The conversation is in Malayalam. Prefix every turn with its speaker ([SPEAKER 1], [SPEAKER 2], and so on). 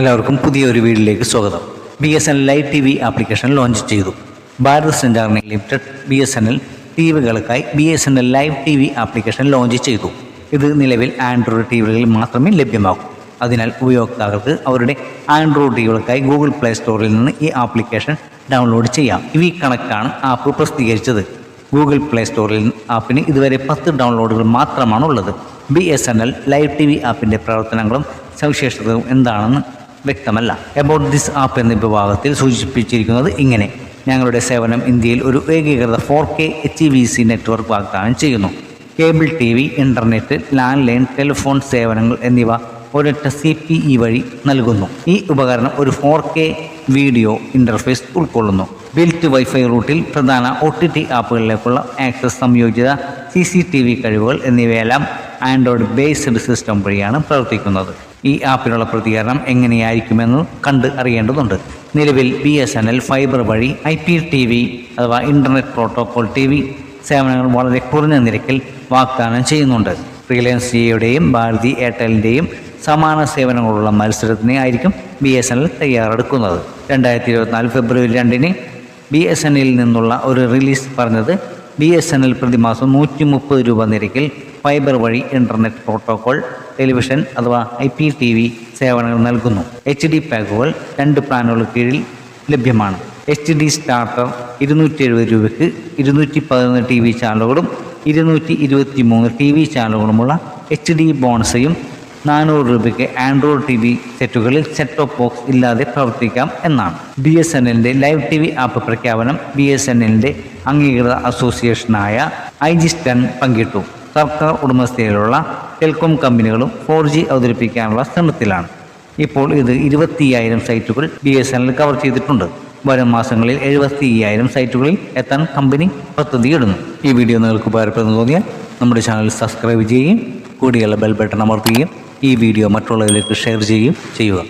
[SPEAKER 1] എല്ലാവർക്കും പുതിയൊരു വീഡിയോയിലേക്ക് സ്വാഗതം. BSNL live TV application launch ചെയ്തു. ഭാരത് സഞ്ചാർ നിഗം ലിമിറ്റഡ് BSNL ടിവികൾക്കായി BSNL live TV application launch ചെയ്തു. ഇത് നിലവിൽ ആൻഡ്രോയിഡ് ടിവികളിൽ മാത്രമേ ലഭ്യമാകൂ. അതിനാൽ ഉപയോക്താക്കൾക്ക് അവരുടെ ആൻഡ്രോയിഡ് ടിവികൾക്കായി ഗൂഗിൾ പ്ലേ സ്റ്റോറിൽ നിന്ന് ഈ ആപ്ലിക്കേഷൻ ഡൗൺലോഡ് ചെയ്യാം. ഇവി കണക്റ്റാണ് ആപ്പ് പ്രസിദ്ധീകരിച്ചത്. ഗൂഗിൾ പ്ലേ സ്റ്റോറിൽ ആപ്പിന് ഇതുവരെ 10 ഡൗൺലോഡുകൾ മാത്രമാണുള്ളത്. BSNL ലൈവ് TV ആപ്പിൻ്റെ പ്രവർത്തനങ്ങളും സവിശേഷതകളും എന്താണെന്ന് വ്യക്തമല്ല. എബൌട്ട് ദിസ് ആപ്പ് എന്ന വിഭാഗത്തിൽ സൂചിപ്പിച്ചിരിക്കുന്നത് ഇങ്ങനെ: ഞങ്ങളുടെ സേവനം ഇന്ത്യയിൽ ഒരു ഏകീകൃത 4K HEVC നെറ്റ്വർക്ക് വാഗ്ദാനം ചെയ്യുന്നു. Cable TV, internet, land line, telephone സേവനങ്ങൾ എന്നിവ ഒരൊറ്റ CPE വഴി നൽകുന്നു. ഈ ഉപകരണം ഒരു 4K വീഡിയോ ഇൻ്റർഫേസ് ഉൾക്കൊള്ളുന്നു. ബിൽറ്റ് വൈഫൈ റൂട്ടിൽ പ്രധാന OTT ആപ്പുകളിലേക്കുള്ള ആക്സസ്, സംയോജിത CCTV കഴിവുകൾ എന്നിവയെല്ലാം ആൻഡ്രോയിഡ് ബേസ്ഡ് സിസ്റ്റം വഴിയാണ് പ്രവർത്തിക്കുന്നത്. ഈ ആപ്പിനുള്ള പ്രതികരണം എങ്ങനെയായിരിക്കുമെന്ന് കണ്ട് അറിയേണ്ടതുണ്ട്. നിലവിൽ BSNL ഫൈബർ വഴി IPTV അഥവാ ഇൻ്റർനെറ്റ് പ്രോട്ടോകോൾ TV സേവനങ്ങൾ വളരെ കുറഞ്ഞ നിരക്കിൽ വാഗ്ദാനം ചെയ്യുന്നുണ്ട്. റിലയൻസ് ജിയോയുടെയും ഭാരതി എയർടെലിൻ്റെയും സമാന സേവനങ്ങളുള്ള മത്സരത്തിന് ആയിരിക്കും BSNL തയ്യാറെടുക്കുന്നത്. 2024 ഫെബ്രുവരി 2 BSNL നിന്നുള്ള ഒരു റിലീസ് പറഞ്ഞത് BSNL പ്രതിമാസം 130 രൂപ നിരക്കിൽ ഫൈബർ വഴി ഇൻ്റർനെറ്റ് പ്രോട്ടോകോൾ, ടെലിവിഷൻ അഥവാ IPTV സേവനങ്ങൾ നൽകുന്നു. HD പാക്കുകൾ 2 പ്ലാനുകൾക്ക് കീഴിൽ ലഭ്യമാണ്. HD സ്റ്റാർട്ടർ 270 രൂപയ്ക്ക് 211 TV ചാനലുകളും 223 TV ചാനലുകളുമുള്ള HD ബോൺസയും 400 രൂപയ്ക്ക് ആൻഡ്രോയിഡ് TV സെറ്റുകളിൽ സെറ്റ് ടോപ്പ് ബോക്സ് ഇല്ലാതെ പ്രവർത്തിക്കാം എന്നാണ്. BSNLൻ്റെ ലൈവ് TV ആപ്പ് പ്രഖ്യാപനം BSNLൻ്റെ അംഗീകൃത അസോസിയേഷനായ IGSTN പങ്കിട്ടു. സർക്കാർ ഉടമസ്ഥതയിലുള്ള ടെലികോം കമ്പനികളും 4G അവതരിപ്പിക്കാനുള്ള ശ്രമത്തിലാണ്. ഇപ്പോൾ ഇത് 25,000 സൈറ്റുകൾ BSNL കവർ ചെയ്തിട്ടുണ്ട്. വരും മാസങ്ങളിൽ 75,000 സൈറ്റുകളിൽ എത്താൻ കമ്പനി പദ്ധതിയിടുന്നു. ഈ വീഡിയോ നിങ്ങൾക്ക് ഉപകാരപ്പെടുന്നു തോന്നിയാൽ നമ്മുടെ ചാനൽ സബ്സ്ക്രൈബ് ചെയ്യുകയും കൂടിയുള്ള ബെൽ ബട്ടൺ അമർത്തുകയും ഈ വീഡിയോ മറ്റുള്ളവരിലേക്ക് ഷെയർ ചെയ്യുകയും ചെയ്യുക.